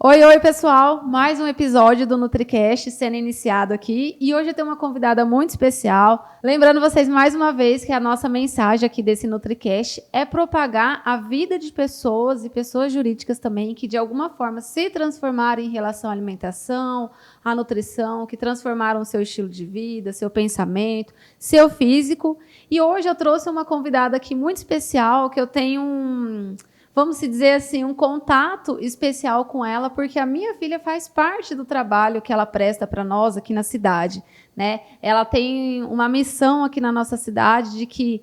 Oi, oi, pessoal! Mais um episódio do NutriCast sendo iniciado aqui. E hoje eu tenho uma convidada muito especial. Lembrando vocês mais uma vez que a nossa mensagem aqui desse NutriCast é propagar a vida de pessoas e pessoas jurídicas também que de alguma forma se transformaram em relação à alimentação, à nutrição, que transformaram o seu estilo de vida, seu pensamento, seu físico. E hoje eu trouxe uma convidada aqui muito especial que eu tenho vamos dizer assim, um contato especial com ela, porque a minha filha faz parte do trabalho que ela presta para nós aqui na cidade, né? Ela tem uma missão aqui na nossa cidade de que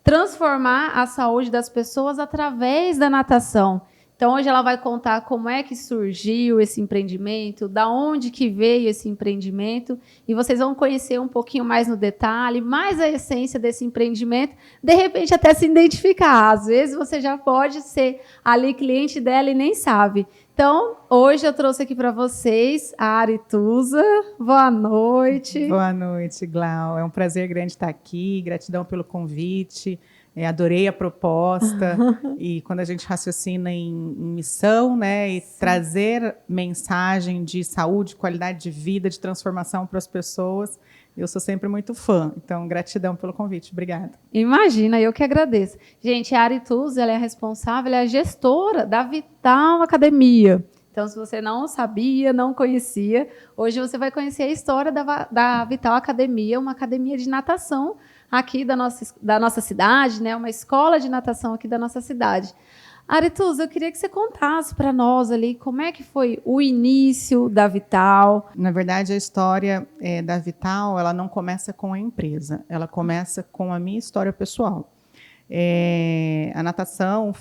transformar a saúde das pessoas através da natação. Então, hoje ela vai contar como é que surgiu esse empreendimento, da onde que veio esse empreendimento, e vocês vão conhecer um pouquinho mais no detalhe, mais a essência desse empreendimento, de repente até se identificar. Às vezes você já pode ser ali cliente dela e nem sabe. Então, hoje eu trouxe aqui para vocês a Arituza. Boa noite. Boa noite, Glau. É um prazer grande estar aqui. Gratidão pelo convite. Adorei a proposta. E quando a gente raciocina em missão, né, e trazer mensagem de saúde, qualidade de vida, de transformação para as pessoas, eu sou sempre muito fã. Então, gratidão pelo convite. Obrigada. Imagina, eu que agradeço. Gente, a Arituza, ela é responsável, ela é a gestora da Vital Academia. Então, se você não sabia, não conhecia, hoje você vai conhecer a história da Vital Academia, uma academia de natação aqui da nossa cidade, né? Uma escola de natação aqui da nossa cidade. Arituza, eu queria que você contasse para nós ali como é que foi o início da Vital. Na verdade, a história da Vital, ela não começa com a empresa, ela começa com a minha história pessoal. A natação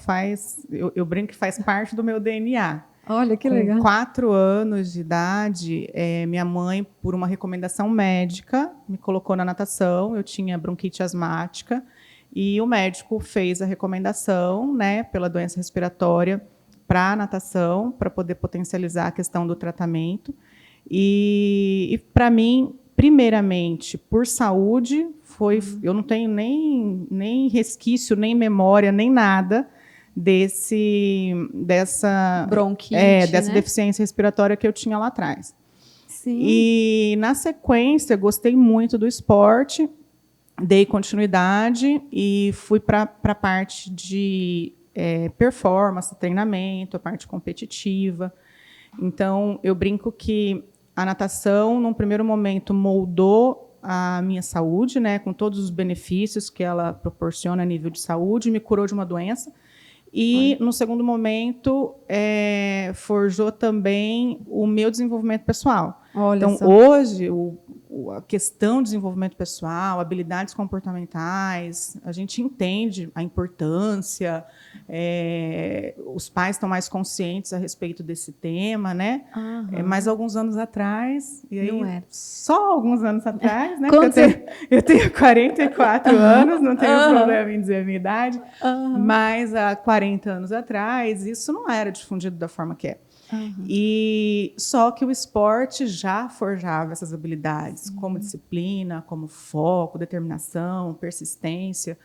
eu brinco que faz parte do meu DNA. Olha, que legal. Com 4 anos de idade, minha mãe, por uma recomendação médica, me colocou na natação. Eu tinha bronquite asmática e o médico fez a recomendação, né, pela doença respiratória, para a natação, para poder potencializar a questão do tratamento. E para mim, primeiramente, por saúde, eu não tenho nem resquício, nem memória, nem nada dessa bronquite, dessa né? deficiência respiratória que eu tinha lá atrás. Sim. E, na sequência, gostei muito do esporte, dei continuidade e fui para a parte de performance, treinamento, a parte competitiva. Então, eu brinco que a natação, num primeiro momento, moldou a minha saúde, né, com todos os benefícios que ela proporciona a nível de saúde, me curou de uma doença. E, no segundo momento, forjou também o meu desenvolvimento pessoal. Olha então, só. Hoje, a questão de desenvolvimento pessoal, habilidades comportamentais, a gente entende a importância, os pais estão mais conscientes a respeito desse tema, né? Mas alguns anos atrás, e aí, não era. só alguns anos atrás, né? Eu tenho 44 anos, não tenho problema em dizer a minha idade, mas há 40 anos atrás, isso não era difundido da forma que é. E só que o esporte já forjava essas habilidades, como disciplina, como foco, determinação, persistência.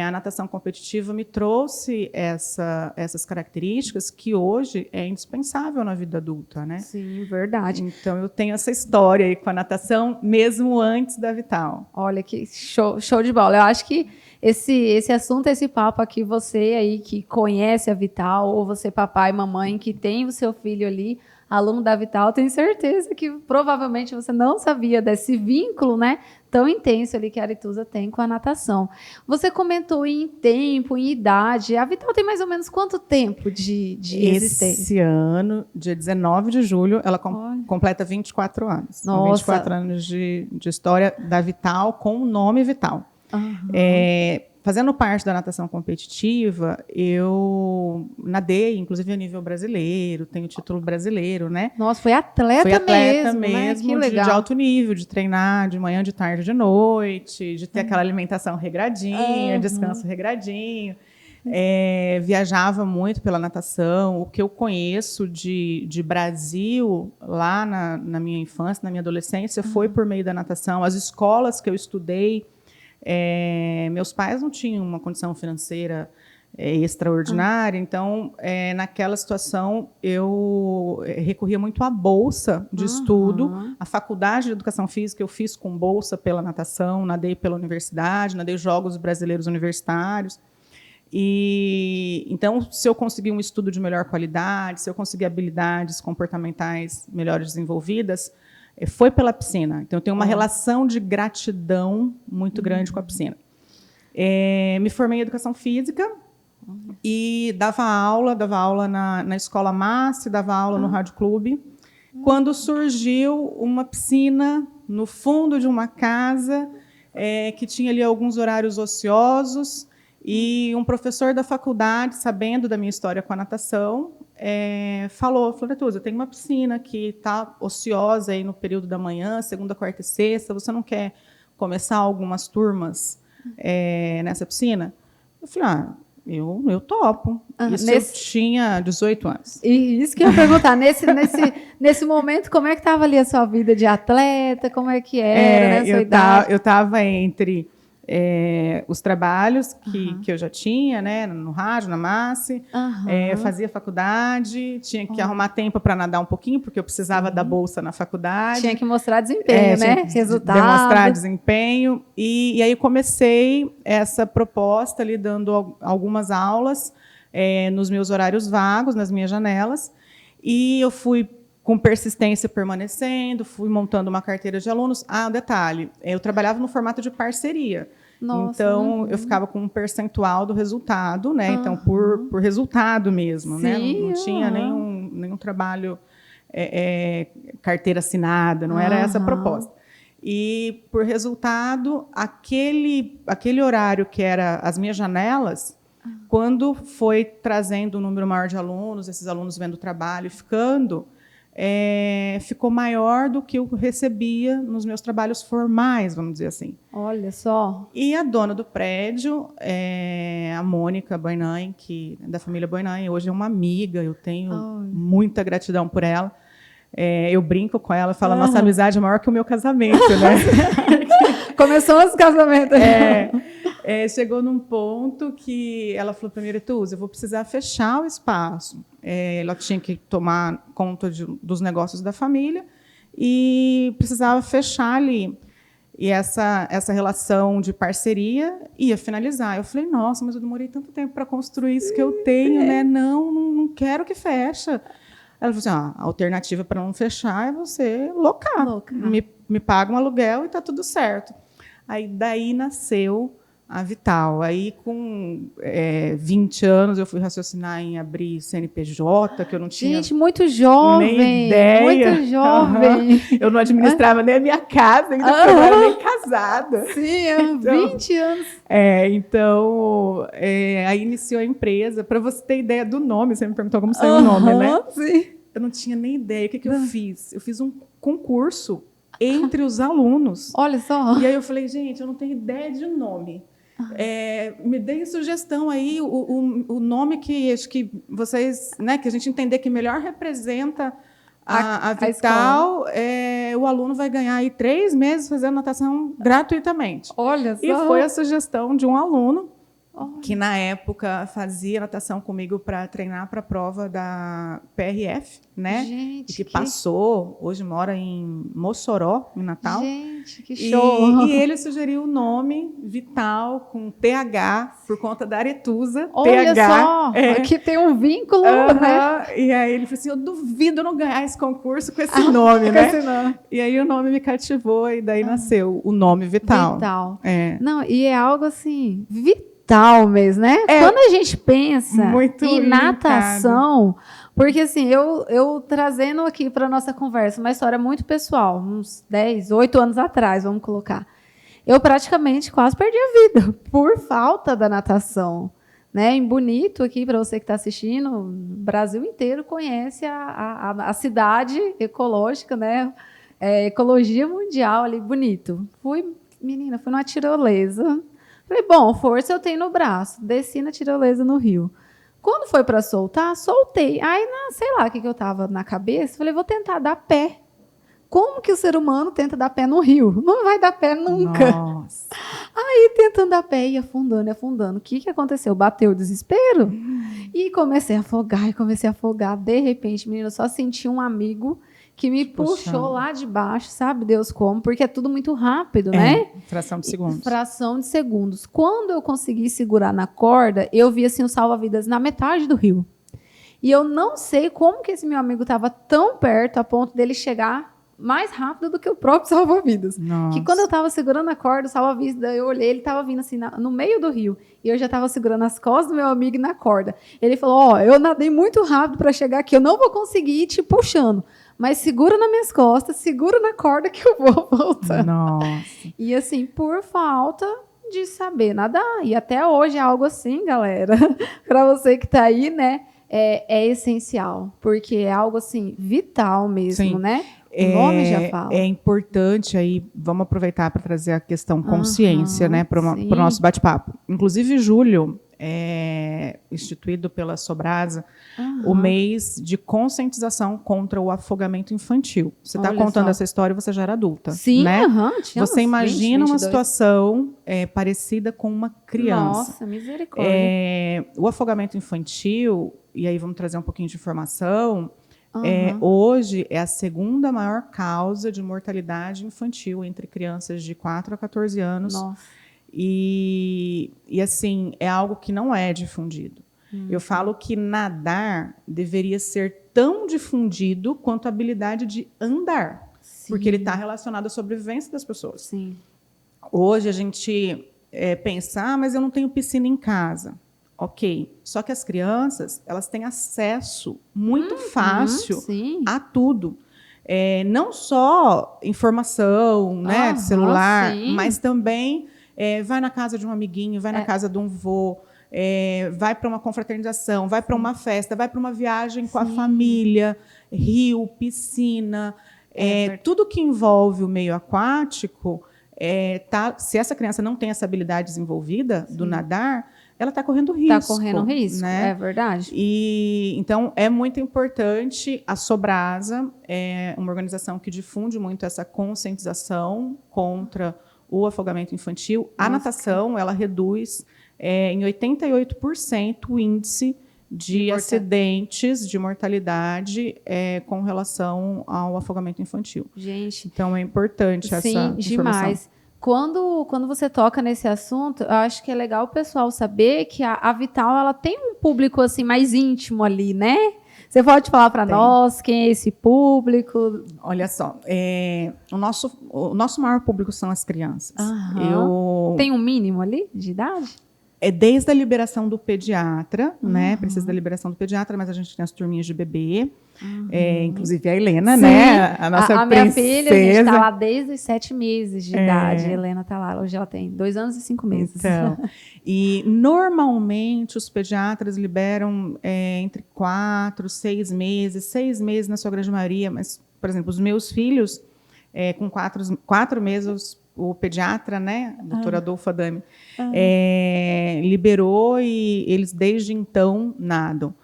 A natação competitiva me trouxe essas características que hoje é indispensável na vida adulta, né? Sim, verdade. Então, eu tenho essa história aí com a natação, mesmo antes da Vital. Olha que show de bola. Eu acho que esse assunto, esse papo aqui, você aí que conhece a Vital, ou você papai e mamãe que tem o seu filho ali, aluno da Vital, tenho certeza que provavelmente você não sabia desse vínculo, né, tão intenso ali que a Arituza tem com a natação. Você comentou em tempo, em idade. A Vital tem mais ou menos quanto tempo de existência? Esse ano, dia 19 de julho, ela completa 24 anos. Nossa. 24 anos de história da Vital com o nome Vital. Fazendo parte da natação competitiva, eu nadei, inclusive a nível brasileiro, tenho título brasileiro, né? Nossa, foi atleta mesmo, né? Que legal. De alto nível, de treinar de manhã, de tarde, de noite, de ter aquela alimentação regradinha, descanso regradinho. Viajava muito pela natação. O que eu conheço de Brasil, lá na minha infância, na minha adolescência, foi por meio da natação. As escolas que eu estudei, meus pais não tinham uma condição financeira extraordinária. Então, naquela situação, eu recorria muito à bolsa de estudo. A faculdade de Educação Física eu fiz com bolsa pela natação, nadei pela universidade, nadei Jogos Brasileiros Universitários. E então, se eu conseguir um estudo de melhor qualidade, se eu conseguir habilidades comportamentais melhores desenvolvidas, foi pela piscina. Então, eu tenho uma relação de gratidão muito grande com a piscina. Me formei em Educação Física e dava aula na Escola Massi, dava aula no Rádio Clube. Quando surgiu uma piscina no fundo de uma casa, que tinha ali alguns horários ociosos, e um professor da faculdade, sabendo da minha história com a natação, falou, Natuza, tem uma piscina que está ociosa aí no período da manhã, segunda, quarta e sexta, você não quer começar algumas turmas nessa piscina? Eu falei, eu topo. Isso eu tinha 18 anos. E isso que eu ia perguntar, nesse momento, como é que estava ali a sua vida de atleta? Como é que era nessa idade? Eu estava entre os trabalhos que eu já tinha, né, no rádio, na Massi, fazia faculdade, tinha que arrumar tempo para nadar um pouquinho, porque eu precisava da bolsa na faculdade. Tinha que mostrar desempenho, né? Resultado. Demonstrar desempenho. E aí comecei essa proposta ali, dando algumas aulas nos meus horários vagos, nas minhas janelas, e eu fui com persistência permanecendo, fui montando uma carteira de alunos. Detalhe, eu trabalhava no formato de parceria. Nossa, então, eu ficava com um percentual do resultado, né? Então, por resultado mesmo, sim, né? Não tinha nenhum trabalho, carteira assinada, não era essa a proposta. E, por resultado, aquele horário que era as minhas janelas, quando foi trazendo um número maior de alunos, esses alunos vendo o trabalho e ficou maior do que eu recebia nos meus trabalhos formais, vamos dizer assim. Olha só. E a dona do prédio, a Mônica Boinay, que da família Boinay, hoje é uma amiga, eu tenho muita gratidão por ela. Eu brinco com ela, falo, nossa amizade é maior que o meu casamento, né? Começou os casamentos. Chegou num ponto que ela falou para mim, Natuza, eu vou precisar fechar o espaço. Ela tinha que tomar conta dos negócios da família e precisava fechar ali. E essa relação de parceria ia finalizar. Eu falei, nossa, mas eu demorei tanto tempo para construir isso que eu tenho, né? Não quero que feche. Ela falou assim, a alternativa para não fechar é você locar. Me paga um aluguel e está tudo certo. Aí daí nasceu a Vital. Aí, com 20 anos, eu fui raciocinar em abrir CNPJ, que eu não tinha. Gente, muito jovem. Nem ideia. Muito jovem. Eu não administrava nem a minha casa, ainda porque eu não era nem casada. Sim, então, 20 anos. Então, aí iniciou a empresa. Para você ter ideia do nome, você me perguntou como saiu o nome, né? Sim. Eu não tinha nem ideia. O que eu fiz? Eu fiz um concurso entre os alunos. Olha só. E aí eu falei, gente, eu não tenho ideia de nome. Me deem sugestão aí, o nome que acho que vocês, né, que a gente entender que melhor representa a Vital, o aluno vai ganhar aí 3 meses fazendo natação gratuitamente. Olha só. E foi a sugestão de um aluno que, na época, fazia natação comigo para treinar para a prova da PRF, né? Gente, e que passou, hoje mora em Mossoró, em Natal. Gente, que show! E ele sugeriu o nome Vital com TH, por conta da Aretusa. Olha TH, só, aqui tem um vínculo, né? E aí ele falou assim, eu duvido não ganhar esse concurso com esse nome, né? Esse nome. E aí o nome me cativou e daí nasceu o nome Vital. Vital. Não, e é algo assim, vital mesmo, né? Quando a gente pensa em natação, porque assim, eu trazendo aqui para nossa conversa uma história muito pessoal, uns 8 anos atrás, vamos colocar. Eu praticamente quase perdi a vida por falta da natação. Né? Em Bonito, aqui, para você que está assistindo, o Brasil inteiro conhece a cidade ecológica, né? Ecologia mundial ali, Bonito. Fui numa tirolesa. Falei, bom, força eu tenho no braço. Desci na tirolesa no rio. Quando foi para soltar, soltei. Aí, sei lá o que eu estava na cabeça, falei, vou tentar dar pé. Como que o ser humano tenta dar pé no rio? Não vai dar pé nunca. Nossa. Aí tentando a pé e afundando, afundando. O que aconteceu? Bateu o desespero e comecei a afogar, e comecei a afogar. De repente, menina, eu só senti um amigo que me puxou lá de baixo, sabe Deus como, porque é tudo muito rápido, né? Fração de segundos. Fração de segundos. Quando eu consegui segurar na corda, eu vi assim o salva-vidas na metade do rio. E eu não sei como que esse meu amigo estava tão perto a ponto dele chegar mais rápido do que o próprio salva-vidas. Que quando eu estava segurando a corda, o salva-vidas, eu olhei, ele estava vindo assim no meio do rio. E eu já estava segurando as costas do meu amigo na corda. Ele falou, eu nadei muito rápido para chegar aqui, eu não vou conseguir ir te puxando. Mas segura nas minhas costas, segura na corda que eu vou voltar. Nossa. E assim, por falta de saber nadar. E até hoje é algo assim, galera. Para você que está aí, né? É essencial. Porque é algo assim, vital mesmo, Sim. né? O nome já fala. É importante aí, vamos aproveitar para trazer a questão consciência, né, para o nosso bate-papo. Inclusive, julho é instituído pela Sobrasa o mês de conscientização contra o afogamento infantil. Você está contando essa história, você já era adulta. Sim, né? Você imagina 20, uma situação parecida com uma criança. Nossa, misericórdia. O afogamento infantil, e aí vamos trazer um pouquinho de informação. Hoje é a segunda maior causa de mortalidade infantil entre crianças de 4 a 14 anos. Nossa. E assim, é algo que não é difundido. Eu falo que nadar deveria ser tão difundido quanto a habilidade de andar. Sim. Porque ele está relacionado à sobrevivência das pessoas. Sim. Hoje a gente pensa, mas eu não tenho piscina em casa. Ok, só que as crianças elas têm acesso muito fácil a tudo. Não só informação, né, celular, mas também vai na casa de um amiguinho, vai na casa de um vô, vai para uma confraternização, vai para uma festa, vai para uma viagem com a família, rio, piscina, tudo que envolve o meio aquático. Se essa criança não tem essa habilidade desenvolvida do nadar, ela está correndo risco. Está correndo risco, né? É verdade. E, então, é muito importante. A Sobrasa é uma organização que difunde muito essa conscientização contra o afogamento infantil. A natação, ela reduz em 88% o índice de acidentes de mortalidade com relação ao afogamento infantil. Gente. Então, é importante essa informação. Sim, demais. Quando você toca nesse assunto, eu acho que é legal o pessoal saber que a Vital ela tem um público assim mais íntimo ali, né? Você pode falar para nós quem é esse público? Olha só, o nosso maior público são as crianças. Tem um mínimo ali de idade? Desde a liberação do pediatra, né? Precisa da liberação do pediatra, mas a gente tem as turminhas de bebê. Inclusive a Helena, né? A nossa a minha filha, a gente está lá desde os 7 meses de idade. A Helena está lá, hoje ela tem 2 anos e 5 meses. Então, e normalmente os pediatras liberam entre 4, 6 meses, 6 meses na sua grande maioria, mas, por exemplo, os meus filhos, com 4 meses, o pediatra, né, a doutora Adolfo Adami, liberou e eles desde então nadam.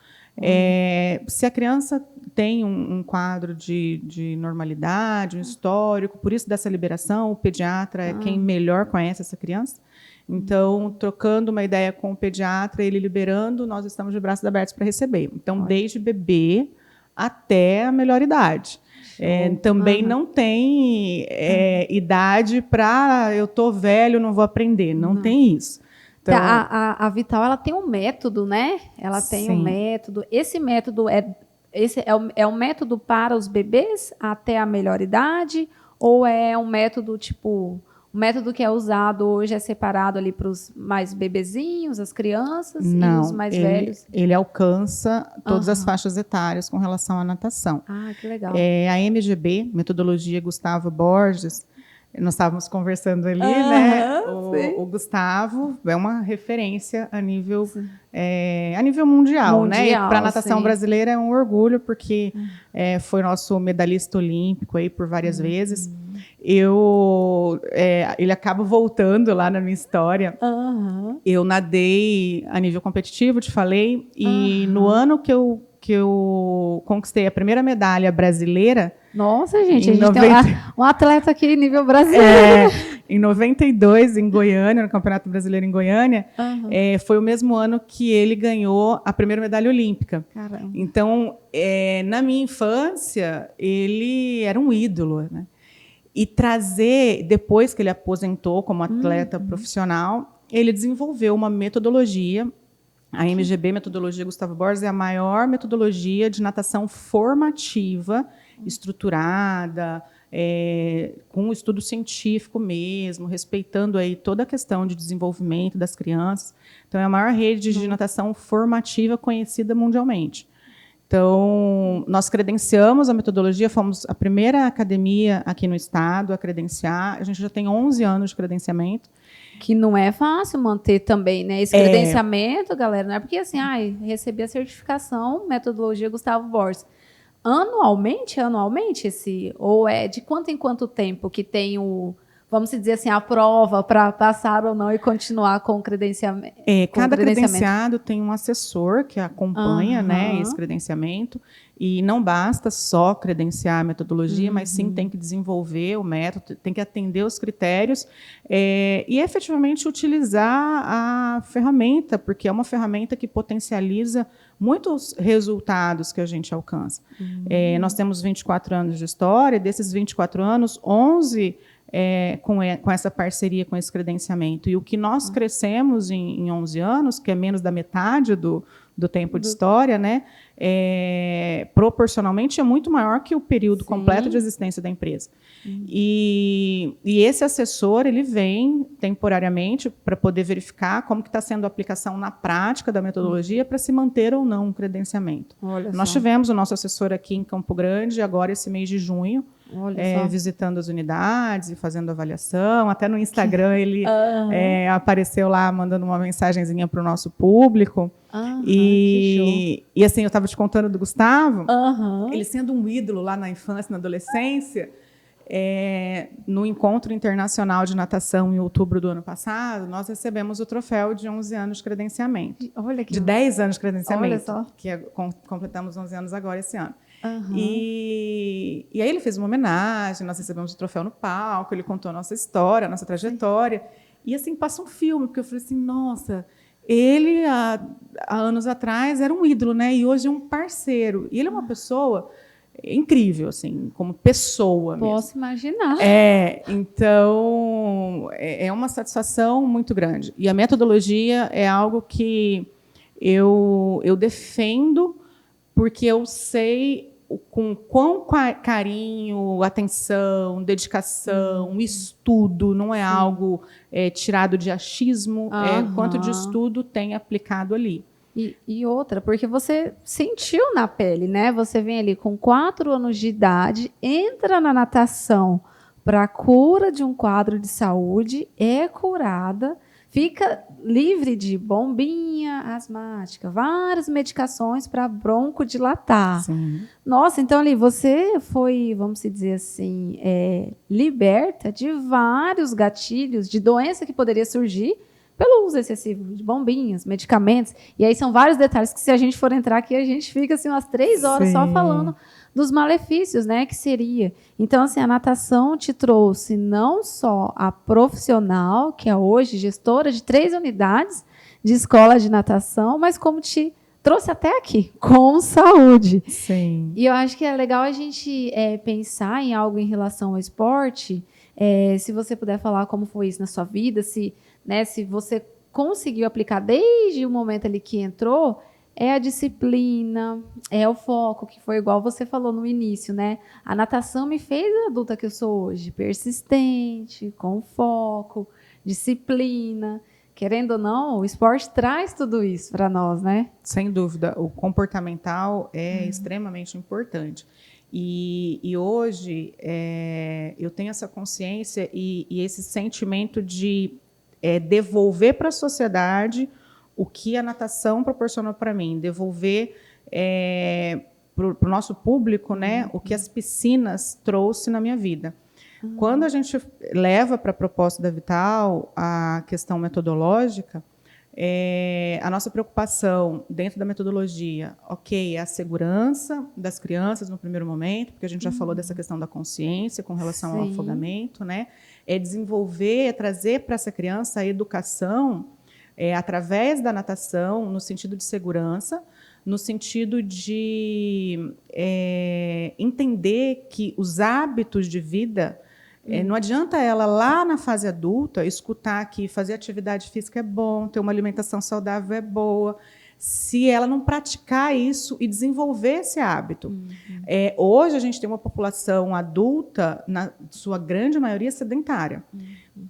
Se a criança tem um quadro de normalidade, um histórico, por isso dessa liberação, o pediatra é quem melhor conhece essa criança. Então, trocando uma ideia com o pediatra, ele liberando, nós estamos de braços abertos para receber. Então, desde bebê até a melhor idade. Também não tem idade para eu estou velho, não vou aprender. Não tem isso. Então, a Vital ela tem um método, né? Ela tem um método. Esse método é um método para os bebês até a melhor idade? Ou é um método tipo... O método que é usado hoje é separado ali para os mais bebezinhos, as crianças e os mais velhos? Ele alcança todas as faixas etárias com relação à natação. Ah, que legal. A MGB, Metodologia Gustavo Borges, nós estávamos conversando ali, né? O Gustavo é uma referência a nível mundial, né? Para a natação brasileira é um orgulho, porque foi nosso medalhista olímpico aí por várias vezes. Ele acaba voltando lá na minha história. Eu nadei a nível competitivo, te falei, e no ano que eu eu conquistei a primeira medalha brasileira. Nossa, gente, a gente tem um atleta aqui nível brasileiro. Em 92, em Goiânia, no Campeonato Brasileiro em Goiânia, foi o mesmo ano que ele ganhou a primeira medalha olímpica. Caramba. Então, na minha infância, ele era um ídolo, né? E trazer, depois que ele aposentou como atleta profissional, ele desenvolveu uma metodologia. A MGB, Metodologia Gustavo Borges, é a maior metodologia de natação formativa, estruturada, com um estudo científico mesmo, respeitando aí toda a questão de desenvolvimento das crianças. Então, é a maior rede de natação formativa conhecida mundialmente. Então, nós credenciamos a metodologia, fomos a primeira academia aqui no estado a credenciar. A gente já tem 11 anos de credenciamento. Que não é fácil manter também, né? Esse credenciamento, galera, não é porque assim, recebi a certificação, metodologia Gustavo Borges. Anualmente ou é de quanto em quanto tempo que tem vamos dizer assim, a prova para passar ou não e continuar com o credenciamento? Cada credenciado tem um assessor que acompanha, né, esse credenciamento, e não basta só credenciar a metodologia, mas sim tem que desenvolver o método, tem que atender os critérios e efetivamente utilizar a ferramenta, porque é uma ferramenta que potencializa muitos resultados que a gente alcança. Nós temos 24 anos de história, desses 24 anos, 11 com essa parceria, com esse credenciamento. E o que nós crescemos em 11 anos, que é menos da metade do tempo de história, né, proporcionalmente é muito maior que o período completo de existência da empresa. E esse assessor, ele vem temporariamente para poder verificar como que está sendo a aplicação na prática da metodologia para se manter ou não um credenciamento. Nós tivemos o nosso assessor aqui em Campo Grande, agora esse mês de junho, visitando as unidades e fazendo avaliação. Até no Instagram ele apareceu lá mandando uma mensagenzinha para o nosso público. E assim, eu estava te contando do Gustavo, ele sendo um ídolo lá na infância, na adolescência, no Encontro Internacional de Natação em outubro do ano passado, nós recebemos o troféu de 11 anos de credenciamento. De 10 anos de credenciamento, olha só. Que completamos 11 anos agora esse ano. E aí ele fez uma homenagem, nós recebemos o troféu no palco, ele contou a nossa história, a nossa trajetória. E assim, passa um filme, porque eu falei assim, nossa, ele, há anos atrás, era um ídolo, né? E hoje é um parceiro. E ele é uma pessoa incrível, assim, como pessoa mesmo. Posso imaginar. Então, é uma satisfação muito grande. E a metodologia é algo que eu defendo, porque eu sei com quão carinho, atenção, dedicação, estudo, não é algo tirado de achismo, quanto de estudo tem aplicado ali. E outra, porque você sentiu na pele, né? Você vem ali com 4 anos de idade, entra na natação para a cura de um quadro de saúde, é curada, fica livre de bombinha asmática, várias medicações para broncodilatar. Sim. Nossa, então ali você foi, vamos dizer assim, liberta de vários gatilhos de doença que poderia surgir pelo uso excessivo de bombinhas, medicamentos. E aí são vários detalhes que, se a gente for entrar aqui, a gente fica assim, umas 3 horas só falando dos malefícios, né, que seria. Então, assim, a natação te trouxe não só a profissional, que é hoje gestora de 3 unidades de escola de natação, mas como te trouxe até aqui, com saúde. Sim. E eu acho que é legal a gente pensar em algo em relação ao esporte. Se você puder falar como foi isso na sua vida, se você conseguiu aplicar desde o momento ali que entrou, é a disciplina, é o foco, que foi igual você falou no início, né? A natação me fez a adulta que eu sou hoje, persistente, com foco, disciplina. Querendo ou não, o esporte traz tudo isso para nós, né? Sem dúvida, o comportamental é extremamente importante. E hoje eu tenho essa consciência e esse sentimento de devolver para a sociedade o que a natação proporcionou para mim, devolver para o nosso público, né, o que as piscinas trouxe na minha vida. Quando a gente leva para a proposta da Vital a questão metodológica, A nossa preocupação dentro da metodologia, ok, é a segurança das crianças no primeiro momento, porque a gente já falou dessa questão da consciência com relação ao afogamento, né? É desenvolver, é trazer para essa criança a educação através da natação, no sentido de segurança, no sentido de entender que os hábitos de vida, não adianta ela, lá na fase adulta, escutar que fazer atividade física é bom, ter uma alimentação saudável é boa, se ela não praticar isso e desenvolver esse hábito. Hoje, a gente tem uma população adulta, na sua grande maioria, sedentária.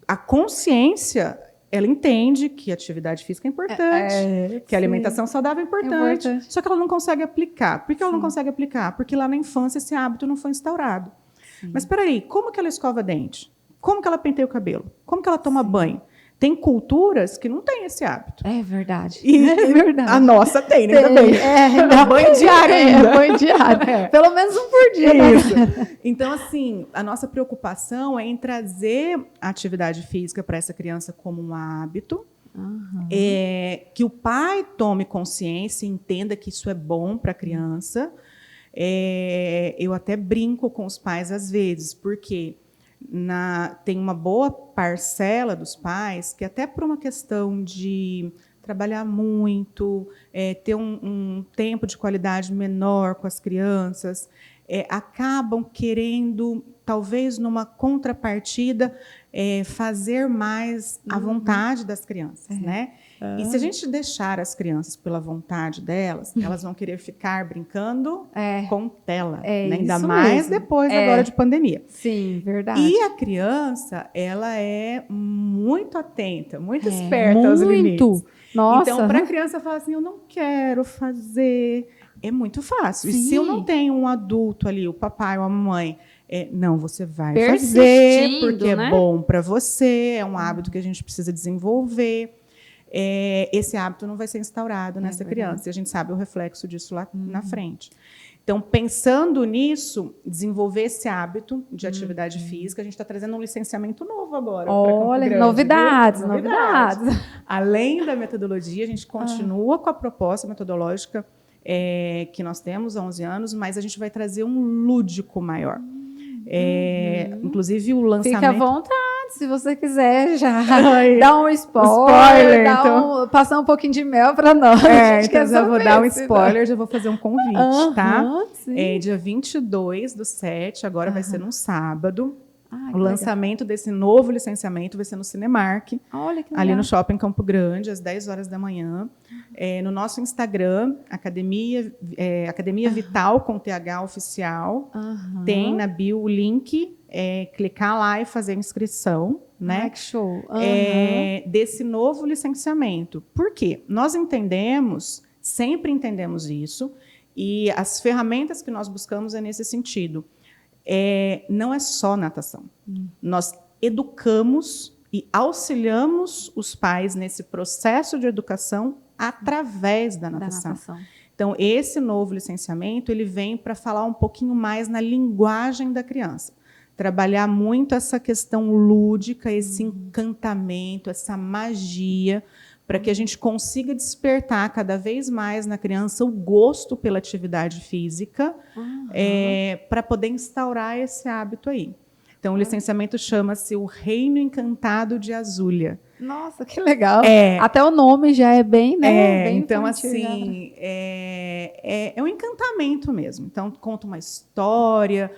A consciência, ela entende que a atividade física é importante, que a alimentação saudável é importante, só que ela não consegue aplicar. Por que ela não consegue aplicar? Porque lá na infância esse hábito não foi instaurado. Mas espera aí, como que ela escova dente? Como que ela penteia o cabelo? Como que ela toma banho? Tem culturas que não têm esse hábito. É verdade. É verdade. A nossa tem, né? Também. Banho diário ainda. Banho diário. Pelo menos um por dia. Isso. Então, assim, a nossa preocupação é em trazer a atividade física para essa criança como um hábito, que o pai tome consciência e entenda que isso é bom para a criança. Eu até brinco com os pais às vezes, porque tem uma boa parcela dos pais que, até por uma questão de trabalhar muito, ter um tempo de qualidade menor com as crianças, acabam querendo, talvez numa contrapartida, fazer mais à vontade das crianças, né? E se a gente deixar as crianças pela vontade delas, elas vão querer ficar brincando com tela, né? Ainda mais mesmo. Depois agora de pandemia. Sim, verdade. E a criança, ela é muito atenta, muito esperta aos limites. Nossa. Então, para a criança falar assim, eu não quero fazer, é muito fácil. Sim. E se eu não tenho um adulto ali, o papai ou a mamãe, não, você vai fazer, porque é bom para você, é um hábito que a gente precisa desenvolver. Esse hábito não vai ser instaurado nessa criança. E a gente sabe o reflexo disso lá na frente. Então, pensando nisso, desenvolver esse hábito de atividade física, a gente está trazendo um licenciamento novo agora. Olha, novidades. Além da metodologia, a gente continua com a proposta metodológica que nós temos há 11 anos, mas a gente vai trazer um lúdico maior. Inclusive, o lançamento... Fica à vontade, se você quiser já dar um spoiler, passar um pouquinho de mel para nós. Então já vou dar um spoiler, já vou fazer um convite, tá? Dia 22/7, agora vai ser num sábado. O lançamento desse novo licenciamento vai ser no Cinemark, ali no Shopping Campo Grande, às 10 horas da manhã. No nosso Instagram, Academia Vital com TH Oficial, tem na bio o link, clicar lá e fazer a inscrição, né? Que show! Desse novo licenciamento. Por quê? Nós sempre entendemos isso, e as ferramentas que nós buscamos é nesse sentido. Não é só natação. Nós educamos e auxiliamos os pais nesse processo de educação através da natação. Então, esse novo licenciamento ele vem para falar um pouquinho mais na linguagem da criança. Trabalhar muito essa questão lúdica, esse encantamento, essa magia, para que a gente consiga despertar cada vez mais na criança o gosto pela atividade física, para poder instaurar esse hábito aí. Então, o licenciamento chama-se O Reino Encantado de Azúlia. Nossa, que legal. Até o nome já é bem, né? Bem então, assim, é um encantamento mesmo. Então, conta uma história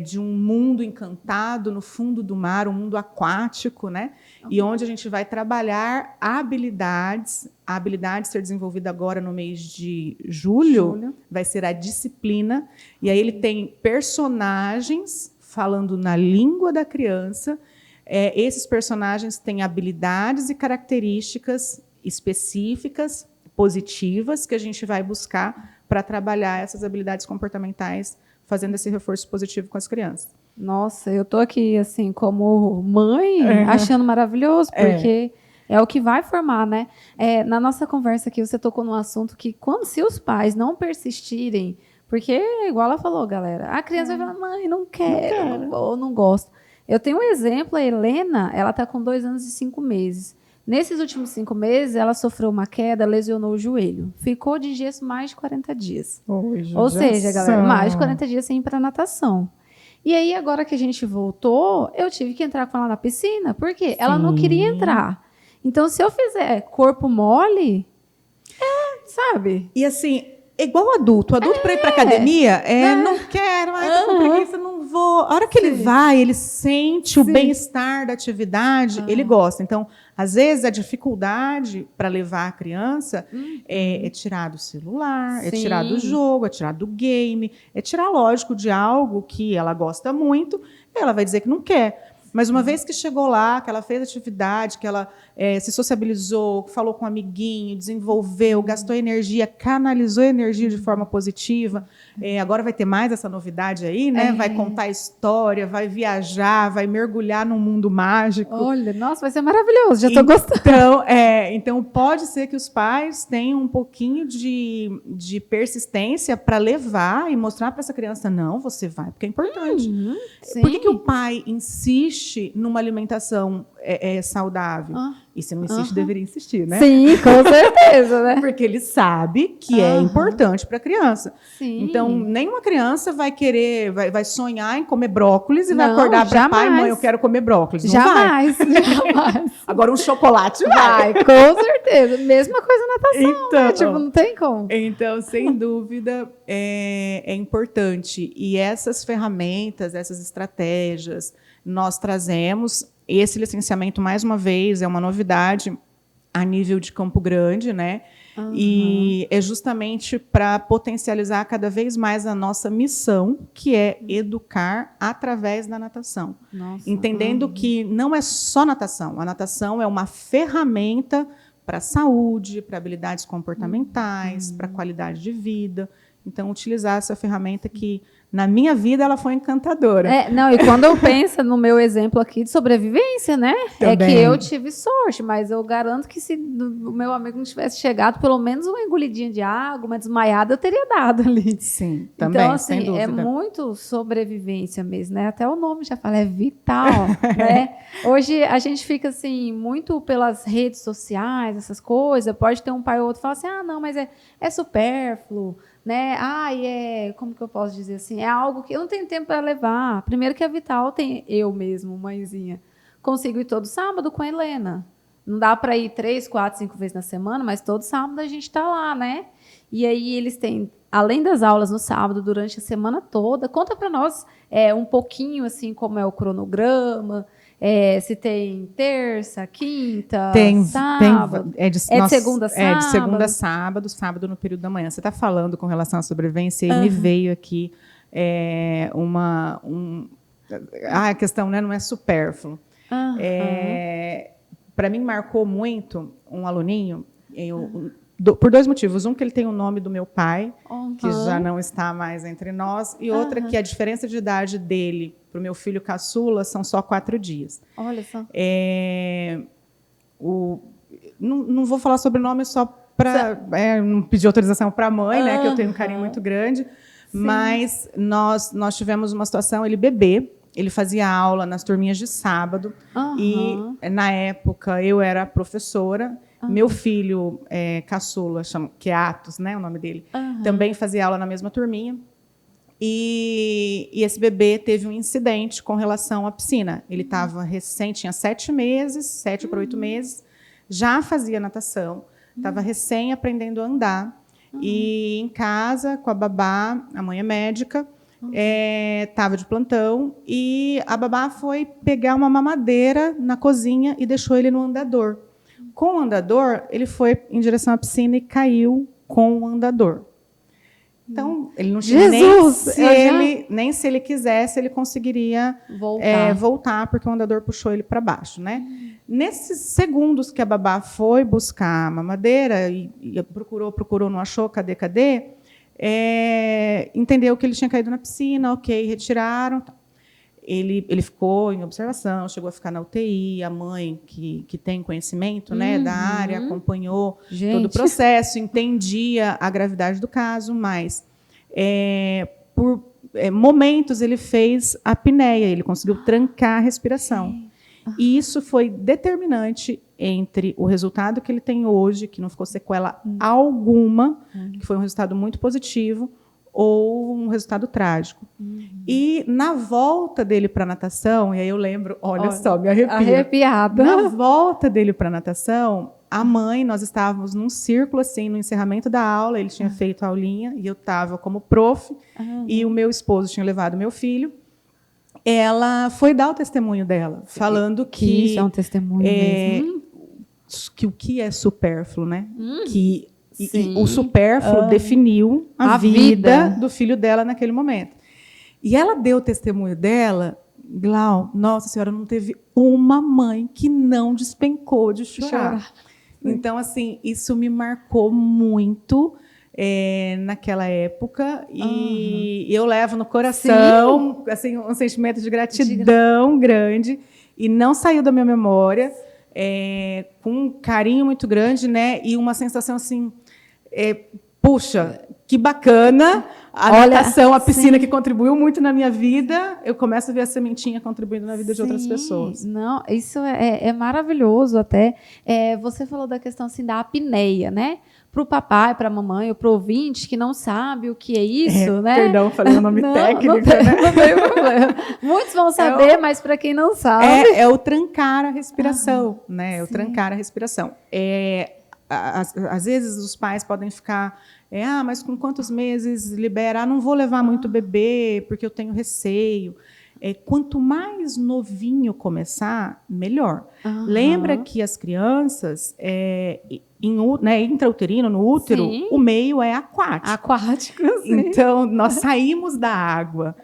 de um mundo encantado no fundo do mar, um mundo aquático, né? E onde a gente vai trabalhar habilidades. A habilidade ser desenvolvida agora no mês de julho vai ser a disciplina. E aí ele tem personagens falando na língua da criança. Esses personagens têm habilidades e características específicas, positivas, que a gente vai buscar para trabalhar essas habilidades comportamentais, fazendo esse reforço positivo com as crianças. Nossa, eu estou aqui, assim, como mãe, achando maravilhoso, porque é o que vai formar, né? Na nossa conversa aqui, você tocou num assunto que, se os pais não persistirem, porque, igual ela falou, galera, a criança vai falar, mãe, não quero, não gosto. Eu tenho um exemplo, a Helena, ela está com 2 anos e 5 meses. Nesses últimos 5 meses, ela sofreu uma queda, lesionou o joelho. Ficou de gesso mais de 40 dias. Ou seja, galera, mais de 40 dias sem ir para natação. E aí, agora que a gente voltou, eu tive que entrar com ela na piscina. Por quê? Ela não queria entrar. Então, se eu fizer corpo mole, sabe? E assim, igual adulto. O adulto para ir para academia, não quero, tô com preguiça, não vou. A hora que ele vai, ele sente o bem-estar da atividade, ele gosta. Então, às vezes, a dificuldade para levar a criança é tirar do celular, é tirar do jogo, é tirar do game, é tirar, lógico, de algo que ela gosta muito, ela vai dizer que não quer. Mas uma vez que chegou lá, que ela fez atividade, que ela se sociabilizou, falou com um amiguinho, desenvolveu, gastou energia, canalizou energia de forma positiva. Agora vai ter mais essa novidade aí, né? Vai contar história, vai viajar, vai mergulhar num mundo mágico. Olha, nossa, vai ser maravilhoso, já estou gostando. Então, pode ser que os pais tenham um pouquinho de persistência para levar e mostrar para essa criança, não, você vai, porque é importante. Por que o pai insiste numa alimentação saudável? E se não insiste, deveria insistir, né? Sim, com certeza, né? Porque ele sabe que é importante para a criança. Sim. Então, nenhuma criança vai querer, vai sonhar em comer brócolis e vai acordar para pai, mãe, eu quero comer brócolis. Não jamais. Agora, um chocolate vai, com certeza. Mesma coisa na natação, né? Tipo, não tem como. Então, sem dúvida, é importante. E essas ferramentas, essas estratégias, nós trazemos. Esse licenciamento, mais uma vez, é uma novidade a nível de Campo Grande, né? E é justamente para potencializar cada vez mais a nossa missão, que é educar através da natação. Nossa, entendendo que não é só natação. A natação é uma ferramenta para a saúde, para habilidades comportamentais, para a qualidade de vida. Então, utilizar essa ferramenta que, na minha vida, ela foi encantadora. E quando eu penso no meu exemplo aqui de sobrevivência, né? Também. É que eu tive sorte, mas eu garanto que se o meu amigo não tivesse chegado, pelo menos uma engolidinha de água, uma desmaiada, eu teria dado ali. Sim, também, então, assim, sem dúvida. É muito sobrevivência mesmo, né? Até o nome já fala, é vital, né? Hoje, a gente fica, assim, muito pelas redes sociais, essas coisas, pode ter um pai ou outro que fala assim, não, mas é supérfluo, né? Como que eu posso dizer assim? É algo que eu não tenho tempo para levar. Primeiro que a Vital tem eu mesmo, mãezinha. Consigo ir todo sábado com a Helena. Não dá para ir 3, 4, 5 vezes na semana, mas todo sábado a gente está lá, né? E aí eles têm, além das aulas no sábado, durante a semana toda, conta para nós um pouquinho assim como é o cronograma. Se tem terça, quinta, sábado. De segunda a sábado? É de segunda a sábado, sábado no período da manhã. Você está falando com relação à sobrevivência e me veio aqui a questão, né, não é supérfluo. Para mim, marcou muito um aluninho, por 2 motivos. Um, que ele tem o nome do meu pai, que já não está mais entre nós, e outra, que a diferença de idade dele para o meu filho caçula são só 4 dias. Olha só. Não vou falar sobre o nome só para não pedir autorização para a mãe, né, que eu tenho um carinho muito grande, mas nós tivemos uma situação, ele bebê, ele fazia aula nas turminhas de sábado, e na época eu era professora, meu filho caçula, que é Atos, né, o nome dele, também fazia aula na mesma turminha. E esse bebê teve um incidente com relação à piscina. Ele estava recém, tinha 7 meses, 7 para 8 meses, já fazia natação, estava recém aprendendo a andar. E em casa, com a babá, a mãe é médica, estava de plantão, e a babá foi pegar uma mamadeira na cozinha e deixou ele no andador. Com o andador, ele foi em direção à piscina e caiu com o andador. Então, ele não tinha nem se ele quisesse, ele conseguiria voltar, porque o andador puxou ele para baixo, né? Nesses segundos que a babá foi buscar a mamadeira e procurou, não achou, cadê? Entendeu que ele tinha caído na piscina, ok, retiraram. Ele ficou em observação, chegou a ficar na UTI, a mãe, que tem conhecimento, né, da área, acompanhou todo o processo, entendia a gravidade do caso, mas por momentos ele fez a apneia, ele conseguiu trancar a respiração. E isso foi determinante entre o resultado que ele tem hoje, que não ficou sequela alguma, que foi um resultado muito positivo, ou um resultado trágico. E na volta dele para a natação, e aí eu lembro, olha só, me arrepio. Arrepiada. Na volta dele para a natação, a mãe, nós estávamos num círculo, assim, no encerramento da aula, ele tinha feito a aulinha, e eu estava como prof, e o meu esposo tinha levado meu filho. Ela foi dar o testemunho dela, falando que isso é um testemunho mesmo. Que o que é supérfluo, né? Que e o supérfluo definiu a vida do filho dela naquele momento. E ela deu o testemunho dela, Glau, nossa senhora, não teve uma mãe que não despencou de chorar. Então, assim, isso me marcou muito naquela época, e eu levo no coração assim, um sentimento de gratidão grande, e não saiu da minha memória, com um carinho muito grande, né? E uma sensação assim, puxa, que bacana, a natação, a piscina que contribuiu muito na minha vida, eu começo a ver a sementinha contribuindo na vida de outras pessoas. Não, isso é maravilhoso até. Você falou da questão assim, da apneia, né? Para o papai, para a mamãe, ou para o ouvinte que não sabe o que é isso, né? Perdão, falei o nome técnico. Não tem problema. Muitos vão saber, mas para quem não sabe... É o trancar a respiração, né? É o trancar a respiração. Às vezes os pais podem ficar... mas com quantos meses libera? Não vou levar muito bebê, porque eu tenho receio. Quanto mais novinho começar, melhor. Lembra que as crianças... intrauterino, no útero, o meio é aquático. Aquático, sim. Então, nós saímos da água.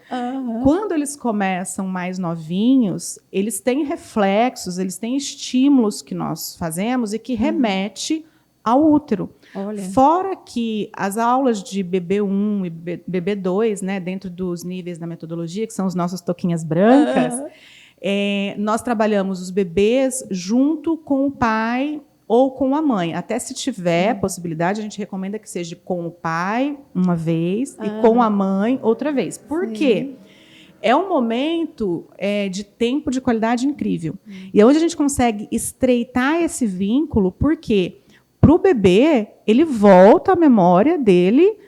Quando eles começam mais novinhos, eles têm reflexos, eles têm estímulos que nós fazemos e que remete ao útero. Olha. Fora que as aulas de BB1 e BB2, né, dentro dos níveis da metodologia, que são as nossas toquinhas brancas, nós trabalhamos os bebês junto com o pai ou com a mãe. Até se tiver possibilidade, a gente recomenda que seja com o pai uma vez e com a mãe outra vez. Por quê? É um momento de tempo de qualidade incrível. E é onde a gente consegue estreitar esse vínculo, porque para o bebê, ele volta à memória dele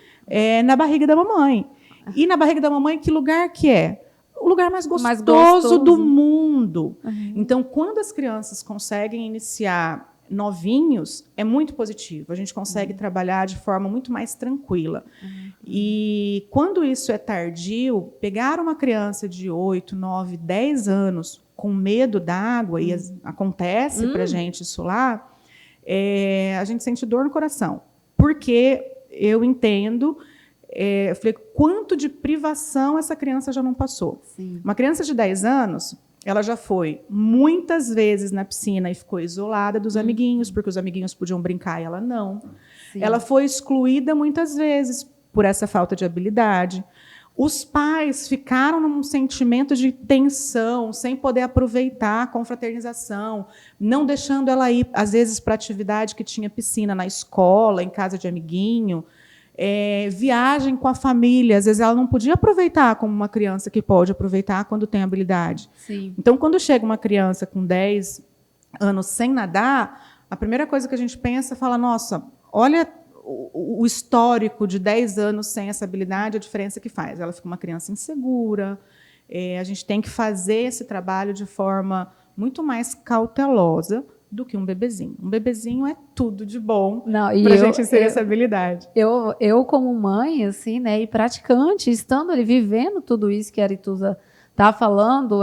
na barriga da mamãe. E na barriga da mamãe, que lugar que é? O lugar mais gostoso do mundo. Então, quando as crianças conseguem iniciar novinhos, é muito positivo. A gente consegue trabalhar de forma muito mais tranquila. E quando isso é tardio, pegar uma criança de 8, 9, 10 anos com medo d'água, e acontece para a gente isso lá, a gente sente dor no coração. Porque eu entendo, eu falei, quanto de privação essa criança já não passou. Sim. Uma criança de 10 anos... ela já foi muitas vezes na piscina e ficou isolada dos amiguinhos, porque os amiguinhos podiam brincar e ela não. Sim. Ela foi excluída muitas vezes por essa falta de habilidade. Os pais ficaram num sentimento de tensão, sem poder aproveitar a confraternização, não deixando ela ir, às vezes, para atividade que tinha piscina na escola, em casa de amiguinho. Viagem com a família, às vezes ela não podia aproveitar como uma criança que pode aproveitar quando tem habilidade. Sim. Então, quando chega uma criança com 10 anos sem nadar, a primeira coisa que a gente pensa é falar, nossa, olha o histórico de 10 anos sem essa habilidade, a diferença que faz. Ela fica uma criança insegura, a gente tem que fazer esse trabalho de forma muito mais cautelosa do que um bebezinho. Um bebezinho é tudo de bom para a gente inserir essa habilidade. Eu, como mãe, assim, né, e praticante, estando ali, vivendo tudo isso que a Aretusa está falando,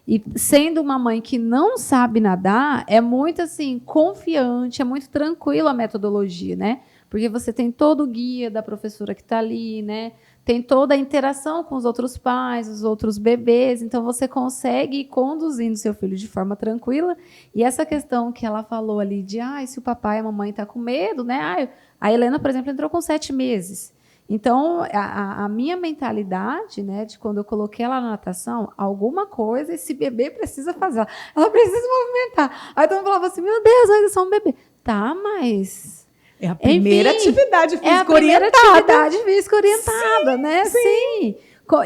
e sendo uma mãe que não sabe nadar, é muito assim, confiante, é muito tranquilo a metodologia, né? Porque você tem todo o guia da professora que está ali, né? Tem toda a interação com os outros pais, os outros bebês, então você consegue ir conduzindo seu filho de forma tranquila. E essa questão que ela falou ali de se o papai e a mamãe estão com medo, né? A Helena, por exemplo, entrou com 7 meses. Então, a minha mentalidade, né, de quando eu coloquei ela na natação, alguma coisa esse bebê precisa fazer. Ela precisa movimentar. Aí todo mundo falava assim, meu Deus, ainda é só um bebê. Tá, mas... É a primeira atividade física orientada. É a primeira atividade física orientada, né? Sim.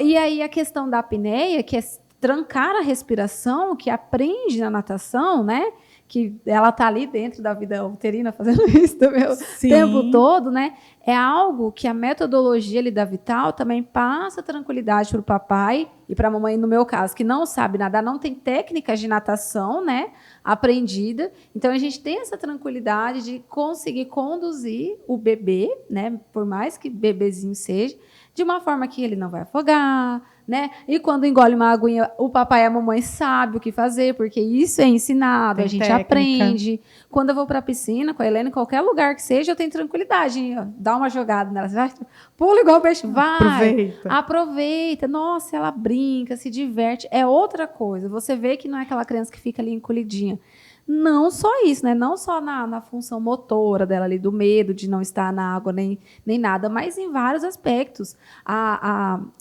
E aí a questão da apneia, que é trancar a respiração, que aprende na natação, né? Que ela está ali dentro da vida uterina fazendo isso também o tempo todo, né? É algo que a metodologia ali da Vital também passa tranquilidade para o papai e para a mamãe, no meu caso, que não sabe nadar, não tem técnicas de natação, né? Aprendida. Então, a gente tem essa tranquilidade de conseguir conduzir o bebê, né? Por mais que bebezinho seja, de uma forma que ele não vai afogar, né? E quando engole uma aguinha, o papai e a mamãe sabem o que fazer, porque isso é ensinado, a gente aprende. Quando eu vou para a piscina com a Helena, em qualquer lugar que seja, eu tenho tranquilidade. Dá uma jogada nela, vai, pula igual o peixe, vai, aproveita. Nossa, ela brinca, se diverte. É outra coisa. Você vê que não é aquela criança que fica ali encolhidinha. Não só isso, né? Não só na função motora dela ali, do medo de não estar na água nem nada, mas em vários aspectos.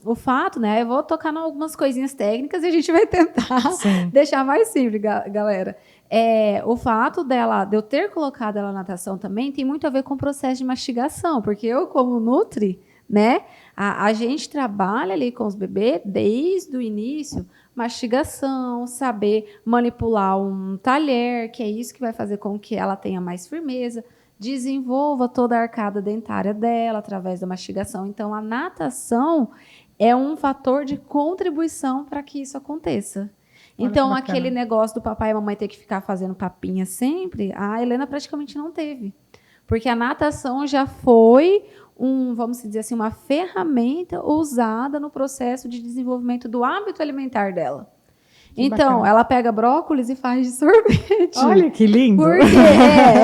O fato, né? Eu vou tocar em algumas coisinhas técnicas e a gente vai tentar deixar mais simples, galera. O fato de eu ter colocado ela na natação também tem muito a ver com o processo de mastigação, porque eu, como Nutri, né? A gente trabalha ali com os bebês desde o início, mastigação, saber manipular um talher, que é isso que vai fazer com que ela tenha mais firmeza, desenvolva toda a arcada dentária dela através da mastigação. Então, a natação é um fator de contribuição para que isso aconteça. Então, aquele negócio do papai e mamãe ter que ficar fazendo papinha sempre, a Helena praticamente não teve. Porque a natação já foi vamos dizer assim, uma ferramenta usada no processo de desenvolvimento do hábito alimentar dela. Então, ela pega brócolis e faz de sorvete. Olha que lindo! Porque